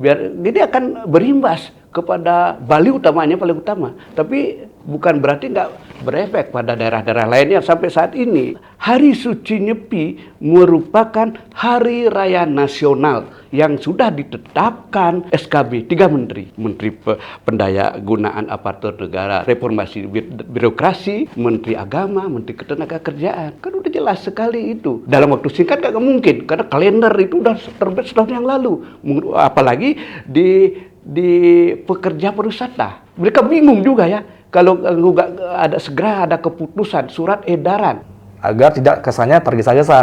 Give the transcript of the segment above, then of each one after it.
biar jadi akan berimbas kepada Bali utamanya paling utama, tapi bukan berarti nggak berefek pada daerah-daerah lainnya. Sampai saat ini Hari Suci Nyepi merupakan hari raya nasional yang sudah ditetapkan SKB 3 menteri, Menteri Pendayagunaan Aparatur Negara, Reformasi Birokrasi, Menteri Agama, Menteri Ketenagakerjaan. Kan udah jelas sekali itu. Dalam waktu singkat nggak mungkin, karena kalender itu udah terbit setahun yang lalu. Apalagi di pekerja pariwisata. Mereka bingung juga ya kalau nggak segera ada keputusan surat edaran agar tidak kesannya tergesa-gesa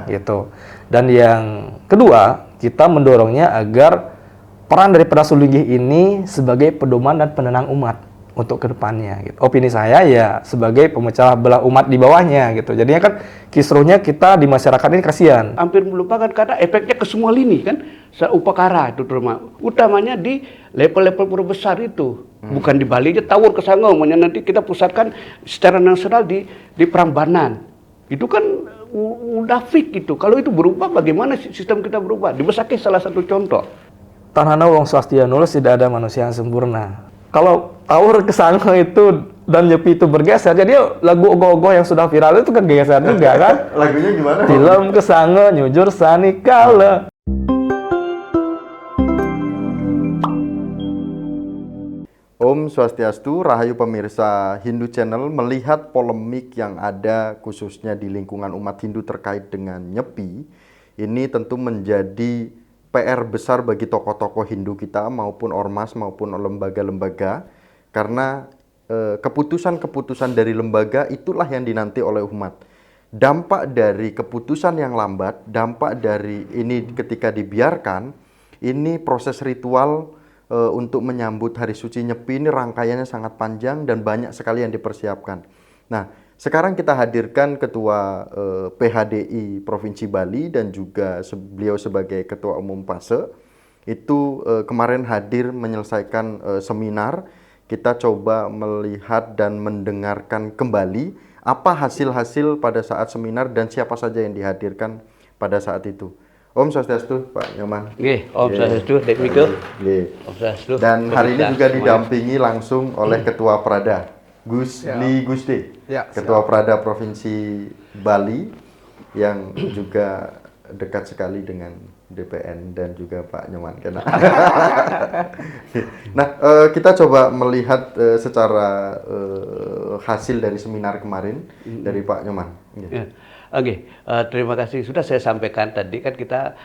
gitu. Dan yang kedua, kita mendorongnya agar peran daripada Sulinggih ini sebagai pedoman dan penenang umat untuk kedepannya gitu. Opini saya ya sebagai pemecah belah umat di bawahnya gitu. Jadinya kan kisruhnya kita di masyarakat ini kasihan. Hampir melupakan karena efeknya ke semua lini kan. Upakara itu terutama. Utamanya di level-level pura besar itu. Bukan di Bali aja, tawur ke sana. Nanti kita pusatkan secara nasional di Prambanan. Itu kan udah fix gitu. Kalau itu berubah, bagaimana sistem kita berubah? Di Besakih salah satu contoh. Tanahna wong swastia nulis tidak ada manusia yang sempurna. Kalau tawur ke sana itu dan Nyepi itu bergeser, jadi lagu ogo-ogo yang sudah viral itu kan geser juga kan? Lagunya gimana? Film ke sana nyujur sanikala. Om Swastiastu, Rahayu pemirsa Hindu Channel. Melihat polemik yang ada khususnya di lingkungan umat Hindu terkait dengan Nyepi, ini tentu menjadi PR besar bagi tokoh-tokoh Hindu kita maupun ormas maupun lembaga-lembaga, karena keputusan-keputusan dari lembaga itulah yang dinanti oleh umat. Dampak dari keputusan yang lambat, dampak dari ini ketika dibiarkan, ini proses ritual untuk menyambut Hari Suci Nyepi ini rangkaiannya sangat panjang dan banyak sekali yang dipersiapkan. Nah, sekarang kita hadirkan Ketua PHDI Provinsi Bali dan juga beliau sebagai Ketua Umum PASE. Itu kemarin hadir menyelesaikan seminar. Kita coba melihat dan mendengarkan kembali apa hasil-hasil pada saat seminar dan siapa saja yang dihadirkan pada saat itu. Om Swastiastu, Pak Nyoman. Om Swastiastu, Dek Miko. Om Swastiastu. Dan hari ini juga didampingi langsung oleh Ketua Prada, Gus Li Guste, Ketua Prada Provinsi Bali, yang juga dekat sekali dengan DPN dan juga Pak Nyoman. Nah, kita coba melihat secara hasil dari seminar kemarin dari Pak Nyoman. Oke, terima kasih. Sudah saya sampaikan tadi kan kita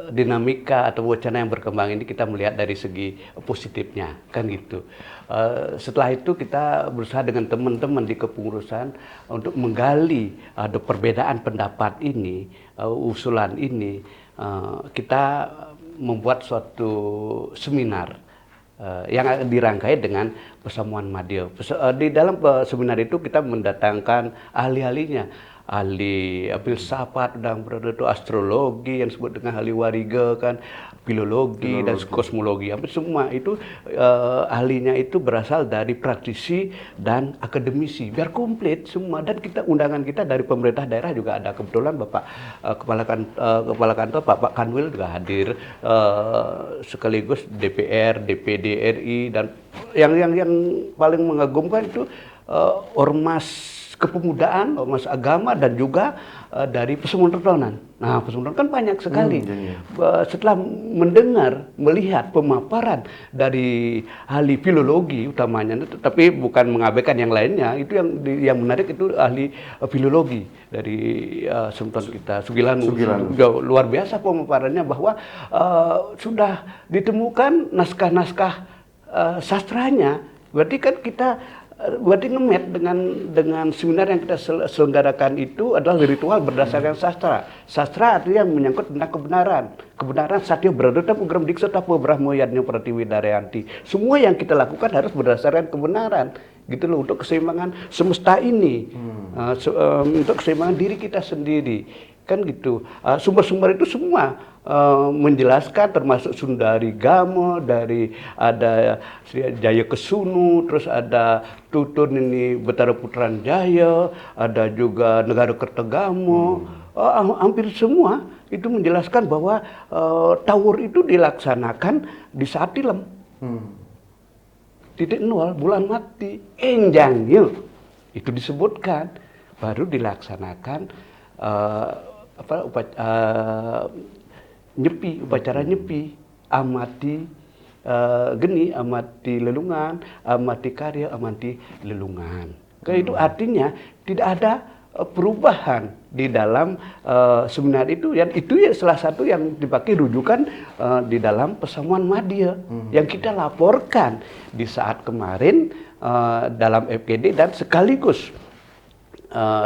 dinamika atau wacana yang berkembang ini kita melihat dari segi positifnya, kan gitu. Setelah itu kita berusaha dengan teman-teman di kepengurusan untuk menggali ada perbedaan pendapat ini, usulan ini. Kita membuat suatu seminar yang dirangkai dengan persamuan Madya. Di dalam seminar itu kita mendatangkan ahli-ahlinya, ahli filsafat dan itu astrologi yang disebut dengan ahli wariga kan, filologi dan kosmologi. Hampir semua itu ahlinya itu berasal dari praktisi dan akademisi. Biar komplit semua, dan undangan kita dari pemerintah daerah juga ada. Kebetulan Bapak Kepala Kantor Pak Kanwil juga hadir, sekaligus DPR, DPD RI, dan yang paling mengagumkan itu ormas kepemudaan, ormas agama, dan juga dari Pesemuntertonan. Nah, Pesemuntertonan kan banyak sekali. Setelah mendengar, melihat pemaparan dari ahli filologi utamanya, tapi bukan mengabaikan yang lainnya, itu yang menarik itu ahli filologi dari Sultan kita, Sugilanu. Luar biasa pemaparannya, bahwa sudah ditemukan naskah-naskah sastranya. Berarti kan kita ngemet dengan seminar yang kita selenggarakan itu adalah ritual berdasarkan sastra. Sastra artinya menyangkut tentang kebenaran. Kebenaran satya berada program diksa tapa brahmo yadnya pratiwi daryanti. Semua yang kita lakukan harus berdasarkan kebenaran. Gitu loh, untuk keseimbangan semesta ini. Untuk keseimbangan diri kita sendiri. Kan gitu. Sumber-sumber itu semua menjelaskan, termasuk Sundari Gama, dari ada Jaya Kesunu, terus ada Tutun ini Betara Putran Jaya, ada juga Negara Kertagamo, hampir semua itu menjelaskan bahwa tawur itu dilaksanakan di saat tilem. Titik nol, bulan mati, enjangnya itu disebutkan, baru dilaksanakan nyepi, upacara nyepi, amati geni, amati lelungan, amati karya, amati lelungan. Itu artinya tidak ada perubahan di dalam seminar itu, yang itu ya salah satu yang dipakai rujukan di dalam persamuan Madya yang kita laporkan di saat kemarin dalam FGD, dan sekaligus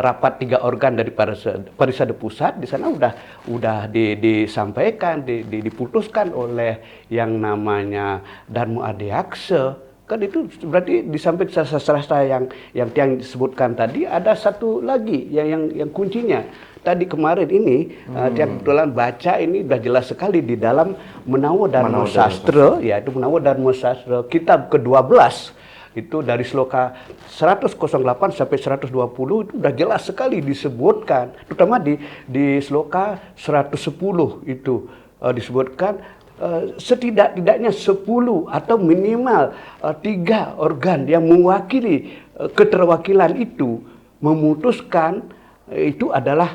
rapat 3 organ dari Parisade Pusat. Di sana udah disampaikan, diputuskan oleh yang namanya Dharma Adiaksa. Kan itu berarti di samping sastra yang disebutkan tadi, ada satu lagi yang kuncinya. Tadi kemarin ini yang kebetulan baca ini udah jelas sekali di dalam Menawa Dharma Sastra, yaitu Menawa Dharma Sastra kitab ke-12 itu dari sloka 108 sampai 120 itu udah jelas sekali disebutkan, terutama di sloka 110 itu disebutkan setidak-tidaknya 10 atau minimal 3 organ yang mewakili keterwakilan itu memutuskan itu adalah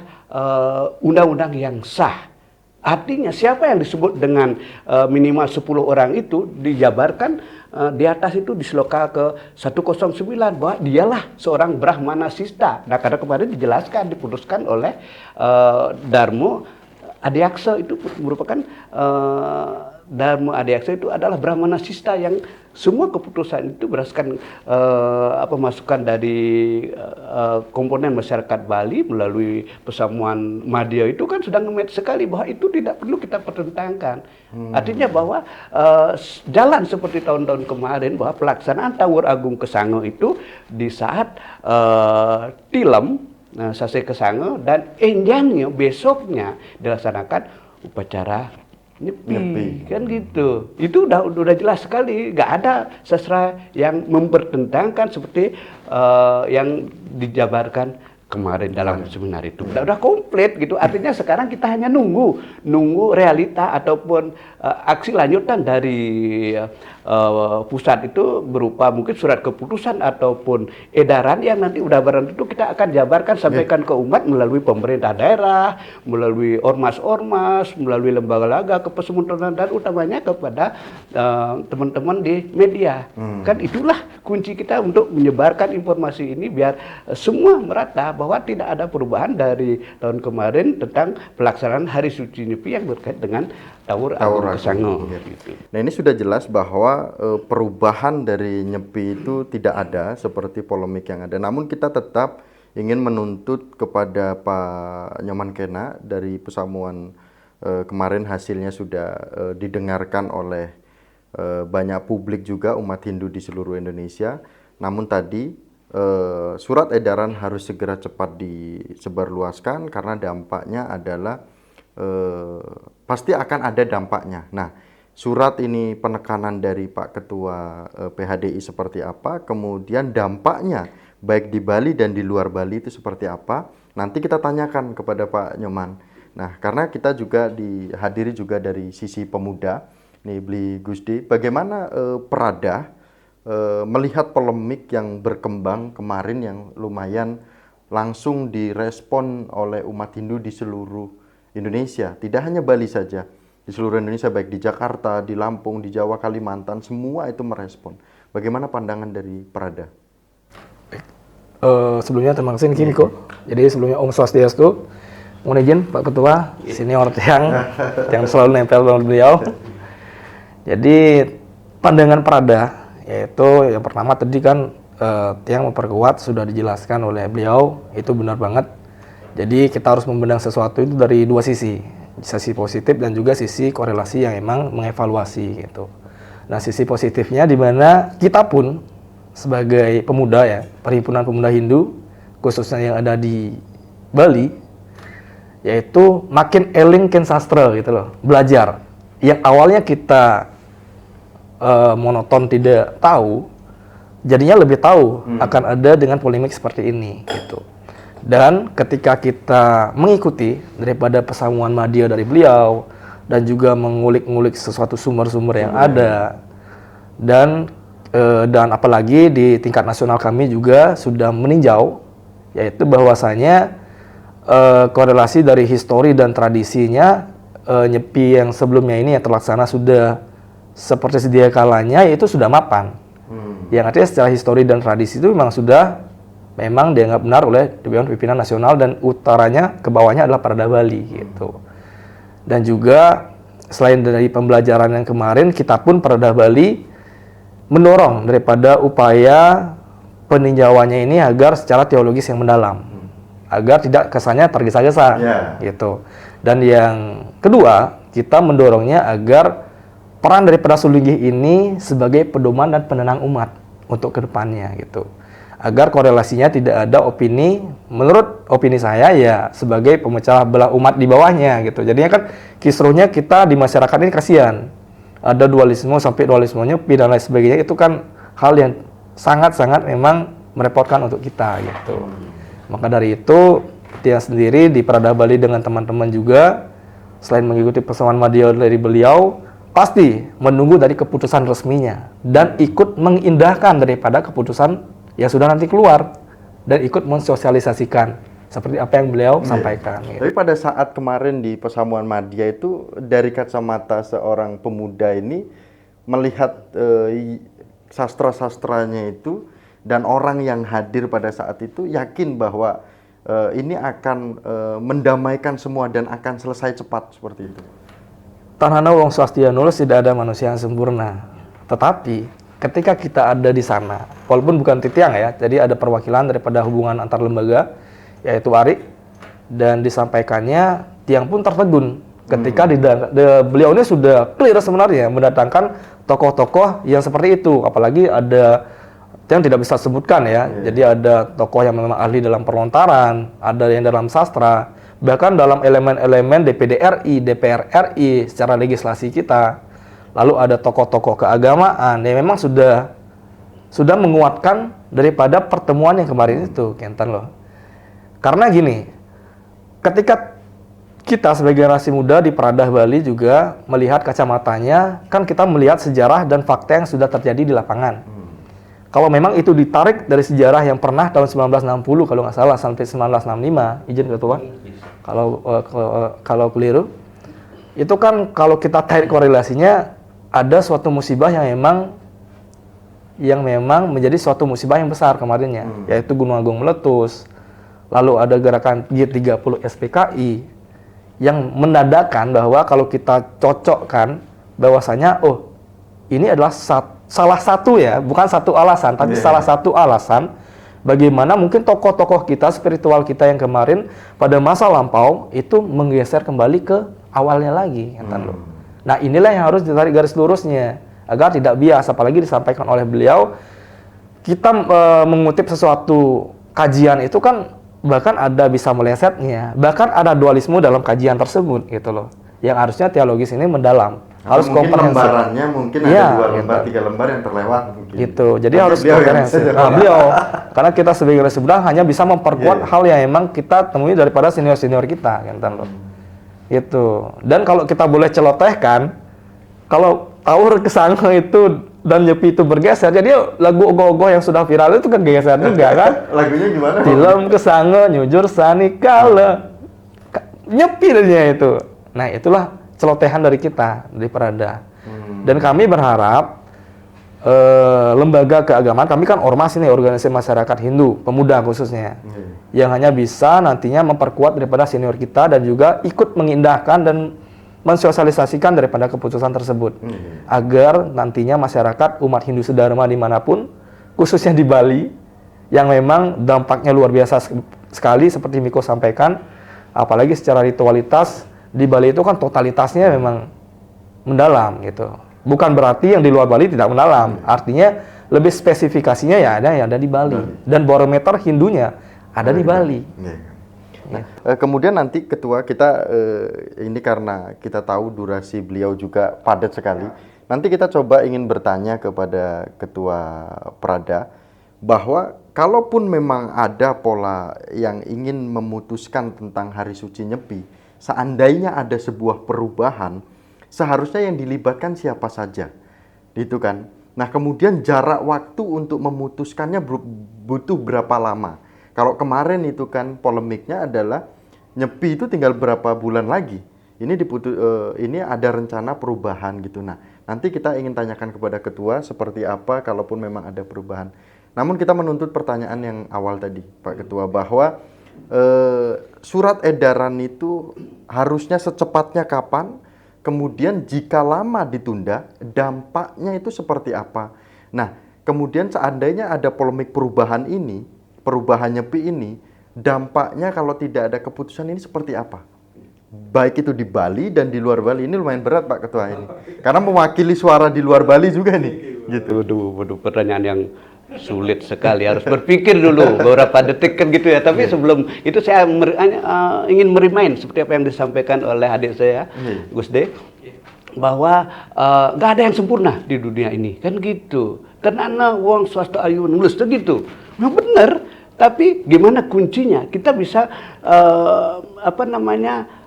undang-undang yang sah. Artinya siapa yang disebut dengan minimal 10 orang itu dijabarkan di atas itu di sloka ke 109 bahwa dialah seorang Brahmana Sista. Nah, karena kemarin diputuskan oleh Dharma Adiaksa, itu merupakan Dharma Adiaksa itu adalah Brahmana Sista yang semua keputusan itu berdasarkan masukan dari komponen masyarakat Bali melalui persamuan Madya itu kan sudah nge-match sekali bahwa itu tidak perlu kita pertentangkan. Artinya bahwa jalan seperti tahun-tahun kemarin bahwa pelaksanaan Tawur Agung Kesango itu di saat tilem Sase Kesango, dan enjangnya besoknya dilaksanakan upacara nyepi. Kan gitu. Itu udah jelas sekali, nggak ada sastra yang mempertentangkan seperti yang dijabarkan kemarin dalam seminar itu. Udah komplit gitu. Artinya sekarang kita hanya nunggu realita ataupun aksi lanjutan dari pusat itu berupa mungkin surat keputusan ataupun edaran yang nanti udah barang itu kita akan jabarkan, sampaikan ke umat melalui pemerintah daerah, melalui ormas-ormas, melalui lembaga-lembaga kepesemutan, dan utamanya kepada teman-teman di media. Kan itulah kunci kita untuk menyebarkan informasi ini biar semua merata bahwa tidak ada perubahan dari tahun kemarin tentang pelaksanaan Hari Suci Nyepi yang berkait dengan Tawur Agung Kesango. Gitu. Nah, ini sudah jelas bahwa perubahan dari Nyepi itu tidak ada seperti polemik yang ada. Namun kita tetap ingin menuntut kepada Pak Nyoman Kena dari pesamuan kemarin, hasilnya sudah didengarkan oleh banyak publik juga, umat Hindu di seluruh Indonesia. Namun tadi surat edaran harus segera cepat disebarluaskan karena dampaknya adalah pasti akan ada dampaknya. Nah, surat ini penekanan dari Pak Ketua PHDI seperti apa, kemudian dampaknya baik di Bali dan di luar Bali itu seperti apa, nanti kita tanyakan kepada Pak Nyoman. Nah, karena kita juga dihadiri juga dari sisi pemuda, nih Bli Gusdi, bagaimana Perada melihat polemik yang berkembang kemarin yang lumayan langsung direspon oleh umat Hindu di seluruh Indonesia, tidak hanya Bali saja, di seluruh Indonesia, baik di Jakarta, di Lampung, di Jawa, Kalimantan, semua itu merespon. Bagaimana pandangan dari Perada? Sebelumnya terima kasih Niki Miko. Jadi sebelumnya Om Swastiastu, mohon izin Pak Ketua, senior yang selalu nempel dengan beliau. Jadi pandangan Perada, yaitu yang pertama tadi kan yang memperkuat sudah dijelaskan oleh beliau, itu benar banget. Jadi kita harus memandang sesuatu itu dari dua sisi positif dan juga sisi korelasi yang emang mengevaluasi gitu. Nah, sisi positifnya di mana kita pun sebagai pemuda ya, Perhimpunan Pemuda Hindu khususnya yang ada di Bali, yaitu makin eling ken sastra gitu loh, belajar. Yang awalnya kita monoton tidak tahu, jadinya lebih tahu akan ada dengan polemik seperti ini gitu. Dan ketika kita mengikuti daripada pesamuan madya dari beliau dan juga mengulik-ngulik sesuatu sumber-sumber yang ada, dan apalagi di tingkat nasional kami juga sudah meninjau, yaitu bahwasanya korelasi dari histori dan tradisinya Nyepi yang sebelumnya ini yang terlaksana sudah seperti sedia kalanya, yaitu sudah mapan. Yang artinya secara histori dan tradisi itu memang dianggap benar oleh Dewan Pimpinan Nasional, dan utaranya ke bawahnya adalah Perada Bali gitu. Dan juga selain dari pembelajaran yang kemarin, kita pun Perada Bali mendorong daripada upaya peninjauannya ini agar secara teologis yang mendalam, agar tidak kesannya tergesa-gesa gitu. Dan yang kedua, kita mendorongnya agar peran daripada Sulinggih ini sebagai pedoman dan penenang umat untuk kedepannya gitu. Agar korelasinya tidak ada opini, menurut opini saya ya sebagai pemecah belah umat di bawahnya gitu. Jadinya kan kisruhnya kita di masyarakat ini kasihan. Ada dualisme sampai dualismenya dan lain sebagainya, itu kan hal yang sangat-sangat memang merepotkan untuk kita gitu. Maka dari itu dia sendiri di Perada Bali dengan teman-teman juga selain mengikuti pesamuan madya dari beliau, pasti menunggu dari keputusan resminya dan ikut mengindahkan daripada keputusan yang sudah nanti keluar dan ikut mensosialisasikan seperti apa yang beliau sampaikan. Gitu. Tapi pada saat kemarin di pesamuan madya itu, dari kacamata seorang pemuda ini melihat sastra-sastranya itu dan orang yang hadir pada saat itu yakin bahwa ini akan mendamaikan semua dan akan selesai cepat seperti itu. Tanhana wong swastia nulis, tidak ada manusia yang sempurna. Tetapi ketika kita ada di sana, walaupun bukan titiang ya, jadi ada perwakilan daripada hubungan antar lembaga, yaitu ARI, dan disampaikannya, tiang pun tertegun ketika beliau ini sudah clear sebenarnya mendatangkan tokoh-tokoh yang seperti itu, apalagi ada yang tidak bisa sebutkan ya, jadi ada tokoh yang memang ahli dalam perlontaran, ada yang dalam sastra, bahkan dalam elemen-elemen DPD RI, DPR RI, secara legislasi kita. Lalu ada tokoh-tokoh keagamaan yang memang sudah menguatkan daripada pertemuan yang kemarin itu, Kentan loh. Karena gini, ketika kita sebagai generasi muda di Perada Bali juga melihat kacamatanya, kan kita melihat sejarah dan fakta yang sudah terjadi di lapangan. Kalau memang itu ditarik dari sejarah yang pernah tahun 1960 kalau nggak salah sampai 1965, izin Ketua, kalau keliru, itu kan kalau kita tarik korelasinya, ada suatu musibah yang memang menjadi suatu musibah yang besar kemarinnya, yaitu Gunung Agung meletus, lalu ada gerakan G30 SPKI yang menandakan bahwa kalau kita cocokkan bahwasanya ini adalah salah satu ya, bukan satu alasan, tapi salah satu alasan bagaimana mungkin tokoh-tokoh kita, spiritual kita yang kemarin pada masa lampau itu menggeser kembali ke awalnya lagi, Nah inilah yang harus ditarik garis lurusnya agar tidak bias, apalagi disampaikan oleh beliau. Kita mengutip sesuatu kajian itu kan bahkan ada bisa melesetnya, bahkan ada dualisme dalam kajian tersebut gitu loh. Yang harusnya teologis ini mendalam, harus komprehensif. Lembarannya mungkin ada 2 lembar, 3 lembar yang terlewat mungkin. Gitu. Jadi harus komprehensif. Beliau karena kita sebagai generasi muda hanya bisa memperkuat hal yang memang kita temui daripada senior-senior kita, kan loh. Itu. Dan kalau kita boleh celotehkan, kalau Taur Kesanga itu dan Nyepi itu bergeser, jadi lagu ogoh-ogoh yang sudah viral itu kan geser juga kan. Lagunya gimana? Tilem Kesanga nyujur sanikala Nyepi darinya itu. Nah itulah celotehan dari kita, dari Perada. Dan kami berharap lembaga keagamaan, kami kan ormas ini, organisasi masyarakat Hindu, pemuda khususnya, yang hanya bisa nantinya memperkuat daripada senior kita dan juga ikut mengindahkan dan mensosialisasikan daripada keputusan tersebut, agar nantinya masyarakat umat Hindu sedharma dimanapun, khususnya di Bali, yang memang dampaknya luar biasa sekali seperti Miko sampaikan, apalagi secara ritualitas di Bali itu kan totalitasnya memang mendalam gitu. Bukan berarti yang di luar Bali tidak mendalam. Artinya lebih spesifikasinya ya ada yang ada di Bali. Dan barometer Hindunya ada di Bali. Nah, kemudian nanti Ketua kita ini karena kita tahu durasi beliau juga padat sekali. Nanti kita coba ingin bertanya kepada Ketua Perada bahwa kalaupun memang ada pola yang ingin memutuskan tentang hari suci Nyepi, seandainya ada sebuah perubahan, seharusnya yang dilibatkan siapa saja, gitu kan? Nah, kemudian jarak waktu untuk memutuskannya butuh berapa lama? Kalau kemarin itu kan polemiknya adalah Nyepi itu tinggal berapa bulan lagi. Ini ada rencana perubahan gitu. Nah, nanti kita ingin tanyakan kepada ketua seperti apa kalaupun memang ada perubahan. Namun kita menuntut pertanyaan yang awal tadi, Pak Ketua, bahwa surat edaran itu harusnya secepatnya kapan? Kemudian jika lama ditunda, dampaknya itu seperti apa? Nah, kemudian seandainya ada polemik perubahan Nyepi ini, dampaknya kalau tidak ada keputusan ini seperti apa? Baik itu di Bali dan di luar Bali. Ini lumayan berat Pak Ketua ini. Karena mewakili suara di luar Bali juga nih. Gitu. Waduh, pertanyaan yang sulit sekali. Harus berpikir dulu beberapa detik kan gitu ya. Tapi sebelum itu saya ingin merimain seperti apa yang disampaikan oleh adik saya, Gus De, bahwa nggak ada yang sempurna di dunia ini kan gitu. Tenana uang swasta ayu nulis gitu. Nah benar. Tapi gimana kuncinya? Kita bisa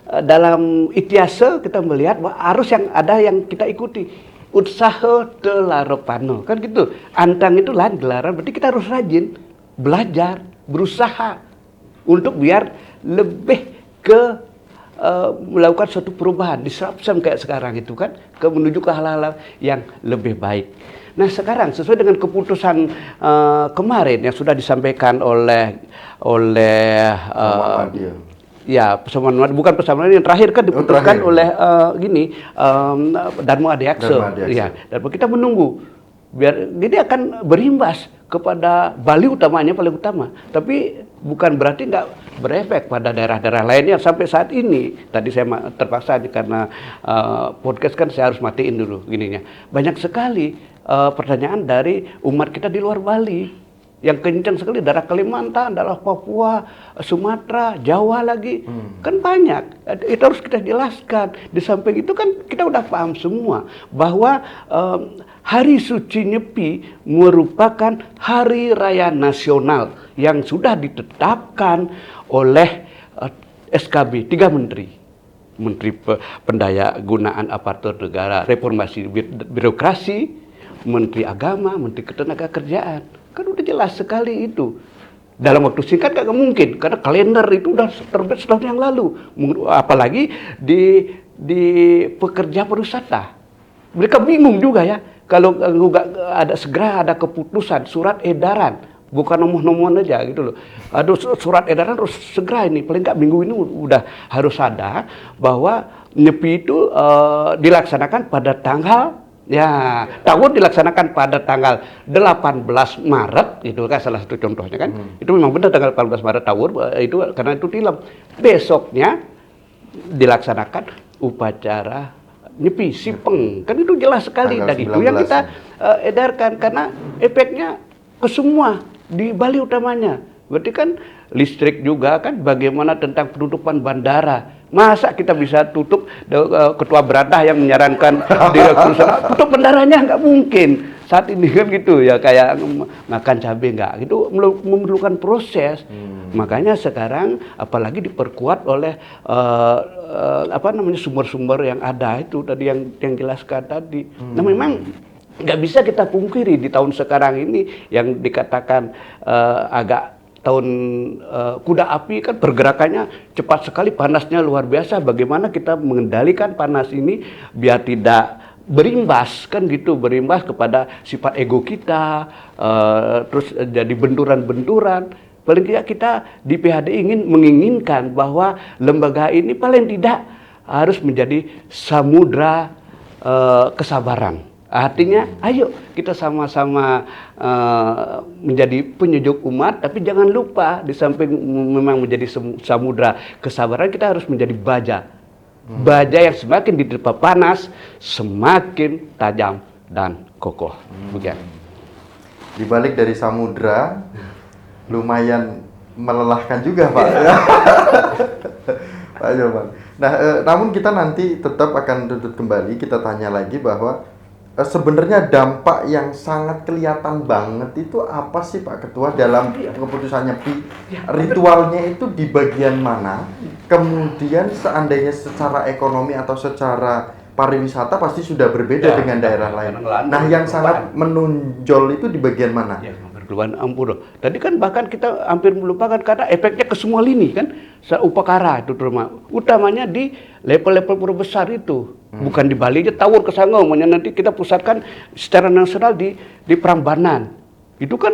dalam itiase kita melihat bahwa arus yang ada yang kita ikuti. Usaha telarepano kan gitu. Antang itu lain gelaran, berarti kita harus rajin belajar, berusaha untuk biar lebih ke melakukan suatu perubahan, disruption kayak sekarang itu kan, menuju ke hal-hal yang lebih baik. Nah sekarang sesuai dengan keputusan kemarin yang sudah disampaikan oleh ya persamaan bukan persamaan yang terakhir kan diputuskan oleh Darmo Adiakse. Ya, dan kita menunggu biar ini akan berimbas kepada Bali utamanya paling utama. Tapi bukan berarti nggak berefek pada daerah-daerah lainnya sampai saat ini. Tadi saya terpaksa karena podcast kan saya harus matiin dulu gininya. Banyak sekali pertanyaan dari umat kita di luar Bali. Yang kencang sekali daerah Kalimantan, daerah Papua, Sumatera, Jawa lagi. Kan banyak. Itu harus kita jelaskan. Di samping itu kan kita udah paham semua bahwa Hari Suci Nyepi merupakan hari raya nasional yang sudah ditetapkan oleh SKB 3 menteri. Menteri Pendayagunaan Aparatur Negara, Reformasi Birokrasi, Menteri Agama, Menteri Ketenagakerjaan. Kan udah jelas sekali itu. Dalam waktu singkat gak mungkin, karena kalender itu udah terbit setahun yang lalu. Apalagi di pekerja pariwisata. Mereka bingung juga ya, kalau nggak segera ada keputusan, surat edaran. Bukan nomor-nomor aja gitu loh. Ada surat edaran harus segera ini, paling nggak minggu ini udah harus ada bahwa Nyepi itu dilaksanakan pada tanggal tahun dilaksanakan pada tanggal 18 Maret, itu kan salah satu contohnya kan. Itu memang benar tanggal 18 Maret tahun itu karena itu tilam. Besoknya dilaksanakan upacara Nyepi Sipeng. Kan itu jelas sekali dan itu yang kita edarkan karena efeknya ke semua di Bali utamanya. Berarti kan listrik juga kan, bagaimana tentang penutupan bandara. Masa kita bisa tutup, ketua Beratah yang menyarankan direktur tutup bandaranya, nggak mungkin. Saat ini kan gitu ya, kayak makan cabai nggak, itu memerlukan proses. Makanya sekarang apalagi diperkuat oleh sumber-sumber yang ada itu tadi yang jelaskan tadi. Nah memang nggak bisa kita pungkiri di tahun sekarang ini yang dikatakan agak tahun kuda api kan pergerakannya cepat sekali, panasnya luar biasa. Bagaimana kita mengendalikan panas ini biar tidak berimbas kan gitu, berimbas kepada sifat ego kita, terus jadi benturan-benturan. Paling tidak kita di PHD menginginkan bahwa lembaga ini paling tidak harus menjadi samudra kesabaran. Artinya, ayo kita sama-sama menjadi penyejuk umat, tapi jangan lupa di samping memang menjadi samudra kesabaran, kita harus menjadi baja. Baja yang semakin diterpa panas, semakin tajam dan kokoh. Begitu. Di balik dari samudra, lumayan melelahkan juga Pak. Pak Joman. Nah, namun kita nanti tetap akan tuntut kembali, kita tanya lagi bahwa sebenarnya dampak yang sangat kelihatan banget itu apa sih Pak Ketua dalam keputusan Nyepi? Ritualnya itu di bagian mana? Kemudian seandainya secara ekonomi atau secara pariwisata pasti sudah berbeda dengan daerah lain. Nah, yang sangat menonjol itu di bagian mana? Ya, keluhan ampun. Tadi kan bahkan kita hampir melupakan karena efeknya ke semua lini kan. Upakara itu terutama. Utamanya di level-level besar itu. Bukan di Bali aja, tawur ke sana. Nanti kita pusatkan secara nasional di Prambanan. Itu kan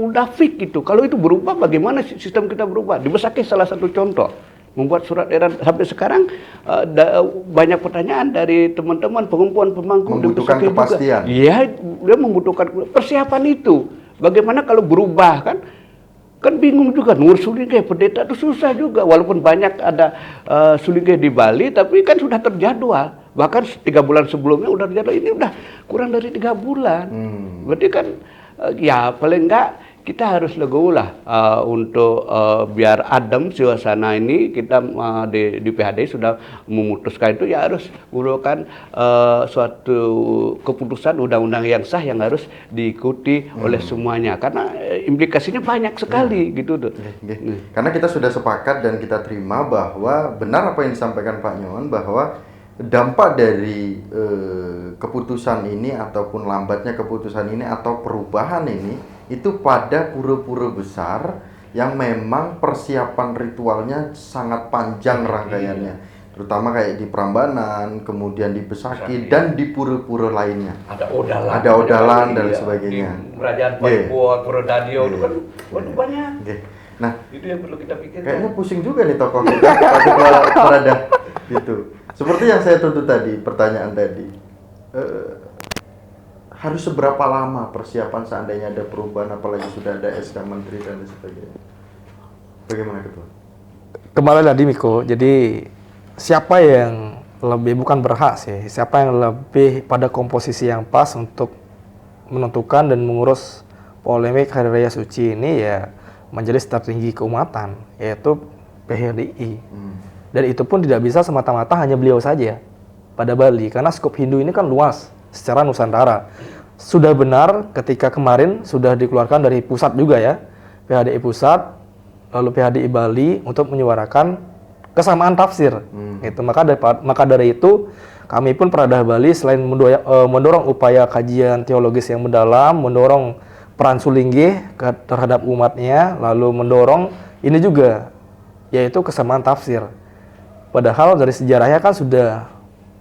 udah fix itu. Kalau itu berubah, bagaimana sistem kita berubah? Di Besakih salah satu contoh. Membuat surat edaran sampai sekarang banyak pertanyaan dari teman-teman pengumpulan pemangku. Membutuhkan kepastian. Iya, dia membutuhkan persiapan itu. Bagaimana kalau berubah kan? Kan bingung juga, nur Sulingeh, pendeta itu susah juga. Walaupun banyak ada Sulingeh di Bali, tapi kan sudah terjadwal. Bahkan 3 bulan sebelumnya udah terjadwal. Ini udah kurang dari 3 bulan. Berarti kan, ya paling enggak kita harus legowo lah untuk biar adem suasana ini. Kita di PHD sudah memutuskan itu ya harus menggunakan suatu keputusan undang-undang yang sah yang harus diikuti oleh semuanya karena implikasinya banyak sekali gitu tuh. Karena kita sudah sepakat dan kita terima bahwa benar apa yang disampaikan Pak Nyon bahwa dampak dari keputusan ini ataupun lambatnya keputusan ini atau perubahan ini itu pada pura-pura besar yang memang persiapan ritualnya sangat panjang rangkaiannya, terutama kayak di Prambanan, kemudian di Besakih dan di pura-pura lainnya. Ada odalan dan sebagainya. Kerajaan Papua, Purwodadio itu kan banyak. Nah, itu yang perlu kita pikirkan. Kayaknya pusing juga nih tokoh kita, Prada gitu. Seperti yang saya tuntut tadi, pertanyaan tadi. Harus seberapa lama persiapan seandainya ada perubahan, apalagi sudah ada SK Menteri dan sebagainya. Bagaimana Ketua? Kembali tadi Miko, jadi siapa yang lebih, bukan berhak sih, siapa yang lebih pada komposisi yang pas untuk menentukan dan mengurus polemik Hari Raya Suci ini ya majelis tertinggi keumatan, yaitu PHRI. Dan itu pun tidak bisa semata-mata hanya beliau saja pada Bali, karena skop Hindu ini kan luas secara Nusantara. Sudah benar ketika kemarin sudah dikeluarkan dari pusat juga ya, PHDI pusat, lalu PHDI Bali untuk menyuarakan kesamaan tafsir. Gitu. Maka dari itu kami pun Prada Bali selain mendorong upaya kajian teologis yang mendalam, mendorong peran Sulinggih terhadap umatnya, lalu mendorong ini juga yaitu kesamaan tafsir. Padahal dari sejarahnya kan sudah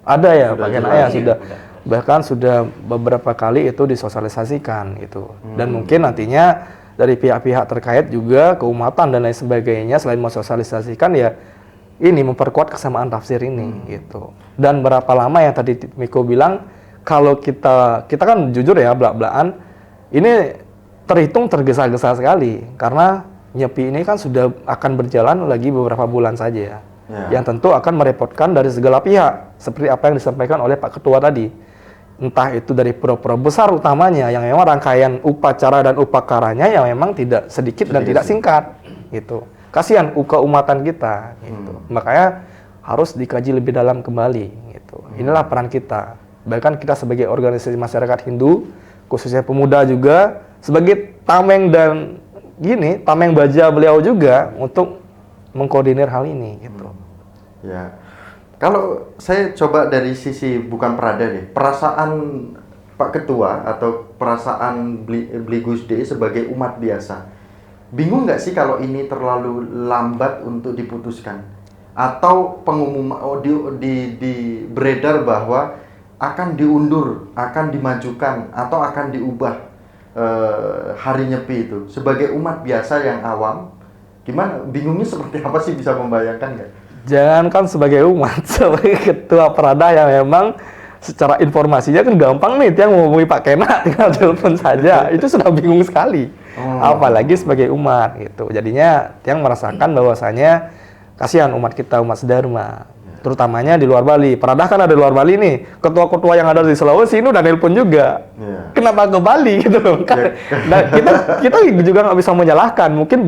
ada ya, Pak Kenaya sudah. Bahkan sudah beberapa kali itu disosialisasikan gitu. Dan mungkin nantinya dari pihak-pihak terkait juga keumatan dan lain sebagainya selain mensosialisasikan ya ini memperkuat kesamaan tafsir ini gitu. Dan berapa lama yang tadi Miko bilang kalau kita kan jujur ya belak-belakan ini terhitung tergesa-gesa sekali karena Nyepi ini kan sudah akan berjalan lagi beberapa bulan saja yang tentu akan merepotkan dari segala pihak seperti apa yang disampaikan oleh Pak Ketua tadi. Entah itu dari pura-pura besar utamanya yang memang rangkaian upacara dan upakaranya yang memang tidak sedikit dan tidak singkat gitu. Kasihan keumatan kita gitu. Makanya harus dikaji lebih dalam kembali gitu. Inilah peran kita. Bahkan kita sebagai organisasi masyarakat Hindu, khususnya pemuda juga sebagai tameng dan tameng baja beliau juga untuk mengkoordinir hal ini gitu. Ya. Kalau saya coba dari sisi bukan Prada deh, perasaan Pak Ketua atau perasaan Bli Gusde sebagai umat biasa, bingung nggak sih kalau ini terlalu lambat untuk diputuskan? Atau pengumuman di beredar bahwa akan diundur, akan dimajukan, atau akan diubah hari Nyepi itu? Sebagai umat biasa yang awam, gimana? Bingungnya seperti apa sih, bisa membayangkan nggak? Jangankan sebagai umat, sebagai ketua Prada yang memang secara informasinya kan gampang nih, yang mau hubungi Pak Kena tinggal telepon saja, itu sudah bingung sekali. Apalagi sebagai umat gitu. Jadinya yang merasakan bahwasanya kasihan umat kita, umat sedharma, terutamanya di luar Bali. Prada kan ada di luar Bali nih, ketua-ketua yang ada di Sulawesi ini udah nelpon juga. Kenapa ke Bali gitu loh? Nah, kita juga nggak bisa menyalahkan. Mungkin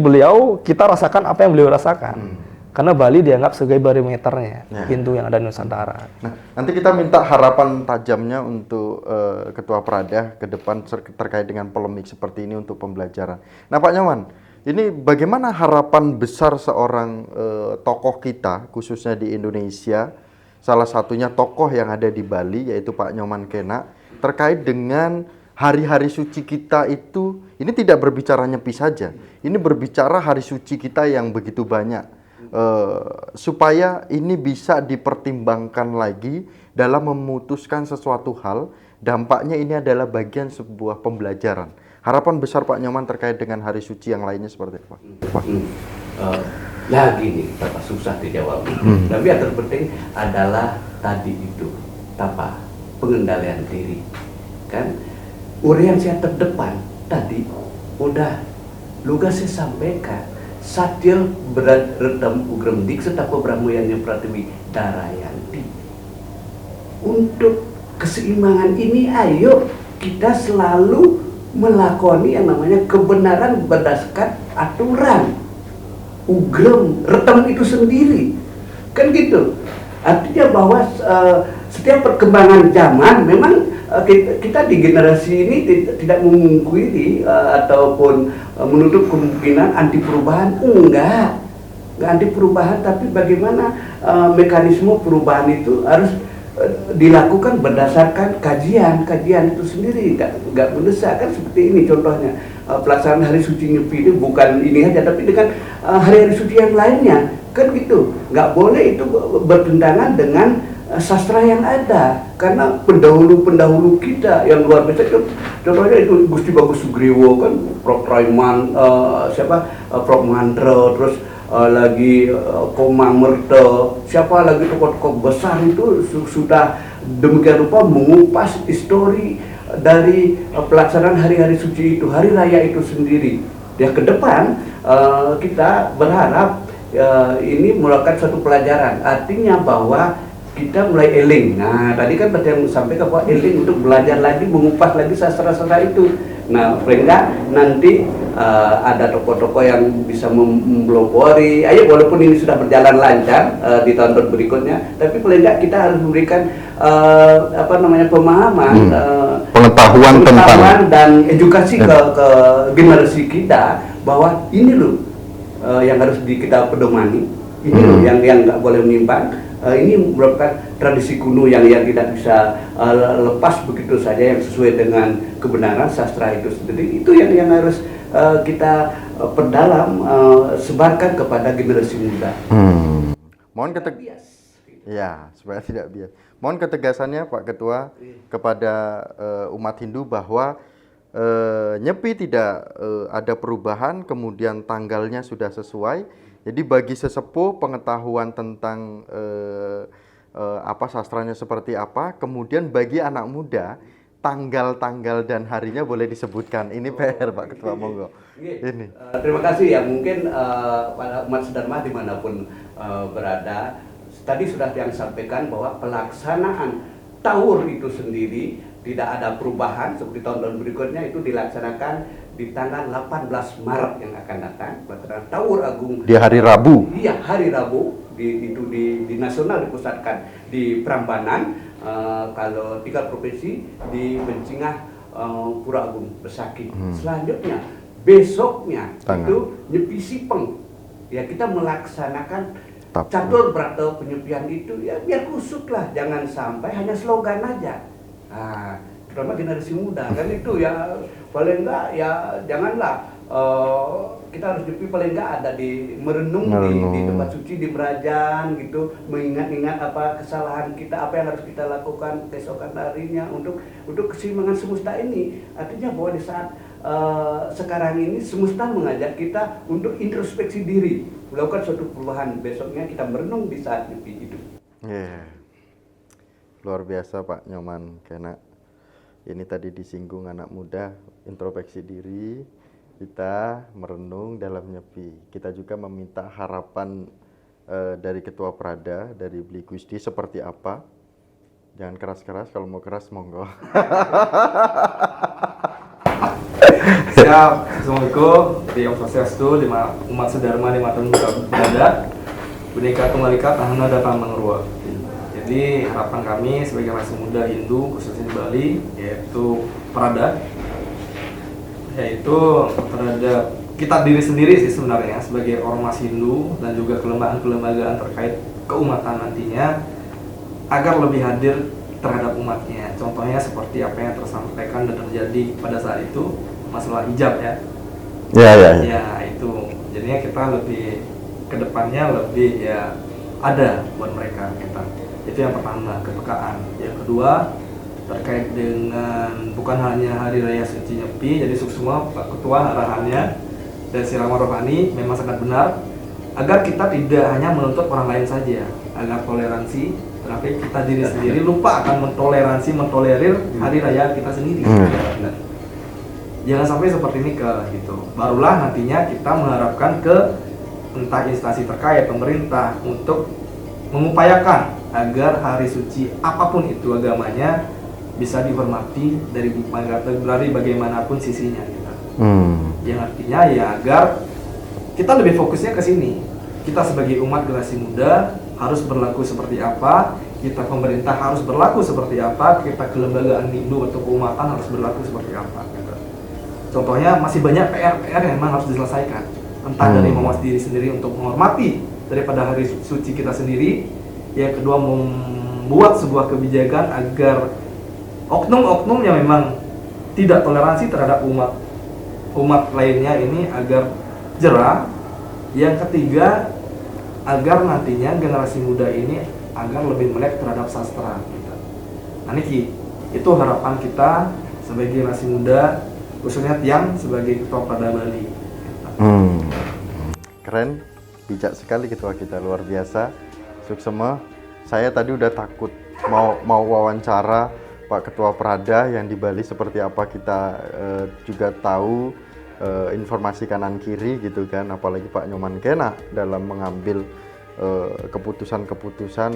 kita rasakan apa yang beliau rasakan. karena Bali dianggap sebagai barometernya Ya. Hindu yang ada di Nusantara. Nah, nanti kita minta harapan tajamnya untuk Ketua Prada ke depan terkait dengan polemik seperti ini untuk pembelajaran. Nah, Pak Nyoman, ini bagaimana harapan besar seorang tokoh kita, khususnya di Indonesia, salah satunya tokoh yang ada di Bali, yaitu Pak Nyoman Kena, terkait dengan hari-hari suci kita itu, ini tidak berbicara Nyepi saja, ini berbicara hari suci kita yang begitu banyak. Supaya ini bisa dipertimbangkan lagi dalam memutuskan sesuatu hal, dampaknya ini adalah bagian sebuah pembelajaran. Harapan besar Pak Nyoman terkait dengan hari suci yang lainnya seperti apa? Ya gini, Bapak, susah dijawab. Tapi yang terpenting adalah tadi itu, apa? Pengendalian diri. Kan urian saya terdepan tadi udah lugas saya sampaikan. Satil berat retem ugrem dik setapa bramoyannya pratiwi darayanti. Untuk keseimbangan ini ayo kita selalu melakoni yang namanya kebenaran berdasarkan aturan. Ugrem retem itu sendiri. Kan gitu. Artinya bahwa setiap perkembangan zaman memang kita di generasi ini tidak memungkiri ataupun menutup kemungkinan anti perubahan. Enggak anti perubahan, tapi bagaimana mekanisme perubahan itu harus dilakukan berdasarkan kajian itu sendiri, enggak mendesak. Kan seperti ini contohnya, pelaksanaan hari suci Nyepi ini bukan ini aja, tapi dengan hari-hari suci yang lainnya, kan gitu. Nggak boleh itu bertentangan dengan sastra yang ada, karena pendahulu kita yang luar biasa, contohnya itu Gusti Bagus Sugriwo, kan Prof. Raiman, Prof. Mantra, terus lagi Komang Merta, siapa lagi tokoh-tokoh besar itu sudah demikian rupa mengupas histori dari pelaksanaan hari-hari suci itu, hari raya itu sendiri. Ya, ke depan kita berharap ini merupakan suatu pelajaran, artinya bahwa kita mulai eling. Nah, tadi kan yang sampaikan bahwa eling untuk belajar lagi, mengupas lagi sastra-sastra itu. Nah, sehingga nanti ada tokoh-tokoh yang bisa mempelopori. Ayo, walaupun ini sudah berjalan lancar di tahun berikutnya, tapi paling enggak kita harus memberikan pemahaman, pengetahuan tentang dan edukasi ke generasi kita bahwa ini loh yang harus kita pedomani. Ini loh yang nggak boleh menyimpang. Ini merupakan tradisi kuno yang tidak bisa lepas begitu saja, yang sesuai dengan kebenaran sastra itu sendiri. Itu yang harus kita perdalam, sebarkan kepada generasi muda. Mohon ya, supaya tidak bias. Mohon ketegasannya Pak Ketua kepada umat Hindu bahwa Nyepi tidak ada perubahan, kemudian tanggalnya sudah sesuai. Jadi bagi sesepuh pengetahuan tentang sastranya seperti apa, kemudian bagi anak muda tanggal-tanggal dan harinya boleh disebutkan. Ini PR Pak Ketua, monggo. Ini. Terima kasih ya, mungkin pada umat Sedharma dimanapun berada, tadi sudah yang sampaikan bahwa pelaksanaan Tawur itu sendiri tidak ada perubahan seperti tahun-tahun berikutnya, itu dilaksanakan di tanggal 18 Maret yang akan datang, pelaksanaan Tawur Agung di hari Rabu. Iya, hari Rabu di nasional dipusatkan di Prambanan, kalau 3 provinsi di Bencingah, Pura Agung, Besaki. Selanjutnya besoknya itu Nyepi Sipeng. Ya, kita melaksanakan catur berata penyepian itu ya biar kusuk lah, jangan sampai hanya slogan aja. Nah, terutama generasi muda kan itu ya, paling enggak ya janganlah kita harus Nyepi paling enggak ada di merenung. Di tempat suci, di Merajan gitu, mengingat-ingat apa kesalahan kita, apa yang harus kita lakukan keesokan harinya untuk keseimbangan semesta ini. Artinya bahwa di saat sekarang ini semesta mengajak kita untuk introspeksi diri, melakukan suatu perubahan. Besoknya kita merenung di saat Nyepi itu. Luar biasa Pak Nyoman Kena. Ini tadi disinggung anak muda, introspeksi diri, kita merenung dalam Nyepi. Kita juga meminta harapan dari Ketua Prada, dari Bli Gusti seperti apa. Jangan keras-keras, kalau mau keras monggo. Siap, Assalamualaikum, di Om Swastiastu, umat Sedharma dimanapun berada. Bhinneka Tunggal Ika Tahana Datang Mangrua. Jadi harapan kami sebagai generasi muda Hindu khususnya di Bali yaitu Prada, yaitu terhadap kita diri sendiri sih sebenarnya sebagai ormas Hindu dan juga kelembagaan-kelembagaan terkait keumatan nantinya agar lebih hadir terhadap umatnya. Contohnya seperti apa yang tersampaikan dan terjadi pada saat itu masalah hijab ya. Ya itu. Jadinya kita lebih kedepannya lebih ya ada buat mereka kita. Itu yang pertama, kepekaan. Yang kedua terkait dengan bukan hanya Hari Raya Suci Nyepi, jadi semua Pak Ketua arahannya dan siraman rohani memang sangat benar agar kita tidak hanya menuntut orang lain saja, agar toleransi, tapi kita diri sendiri lupa akan mentolerir hari raya kita sendiri. Jangan sampai seperti ini gitu. Barulah nantinya kita mengharapkan ke entah instansi terkait pemerintah untuk mengupayakan agar hari suci apapun itu agamanya bisa dihormati dari bagaimanapun sisinya gitu. Yang artinya ya agar kita lebih fokusnya ke sini. Kita sebagai umat generasi muda harus berlaku seperti apa, kita pemerintah harus berlaku seperti apa, kita kelembagaan Hindu atau keumatan harus berlaku seperti apa gitu. Contohnya masih banyak PR yang memang harus diselesaikan. Entah dari mawas diri sendiri untuk menghormati daripada hari suci kita sendiri. Yang kedua membuat sebuah kebijakan agar oknum-oknum yang memang tidak toleransi terhadap umat lainnya ini agar jera. Yang ketiga agar nantinya generasi muda ini agar lebih melek terhadap sastra gitu. Nah Niki, itu harapan kita sebagai generasi muda khususnya Tiang sebagai Ketua Prada Bali. Keren, bijak sekali ketua kita, luar biasa. Suksema, saya tadi udah takut mau wawancara Pak Ketua Prada yang di Bali seperti apa, kita juga tahu informasi kanan kiri gitu kan, apalagi Pak Nyoman Kena dalam mengambil keputusan-keputusan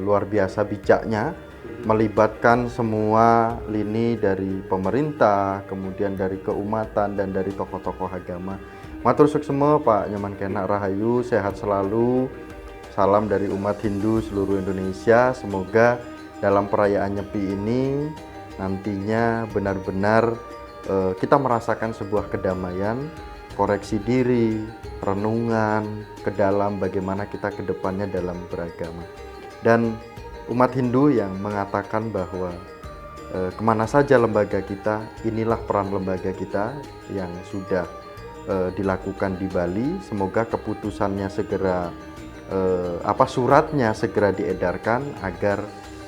luar biasa bijaknya, melibatkan semua lini dari pemerintah, kemudian dari keumatan dan dari tokoh-tokoh agama. Matur suksema Pak Nyoman Kena, rahayu, sehat selalu. Salam dari umat Hindu seluruh Indonesia. Semoga dalam perayaan Nyepi ini nantinya benar-benar kita merasakan sebuah kedamaian, koreksi diri, renungan ke dalam bagaimana kita ke depannya dalam beragama. Dan umat Hindu yang mengatakan bahwa kemana saja lembaga kita, inilah peran lembaga kita yang sudah dilakukan di Bali. Semoga keputusannya segera suratnya segera diedarkan agar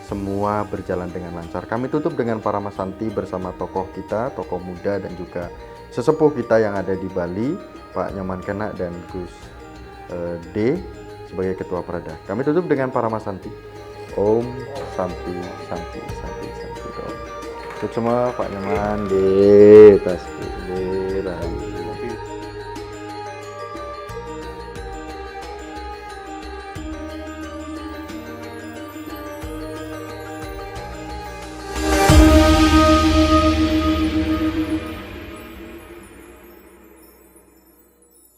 semua berjalan dengan lancar. Kami tutup dengan para masanti bersama tokoh kita, tokoh muda dan juga sesepuh kita yang ada di Bali, Pak Nyoman Kena dan Gus D sebagai Ketua Prada. Kami tutup dengan para masanti. Om Santi Santi Santi Santi Om. Semua Pak Nyoman D, Tas D, Rahayu.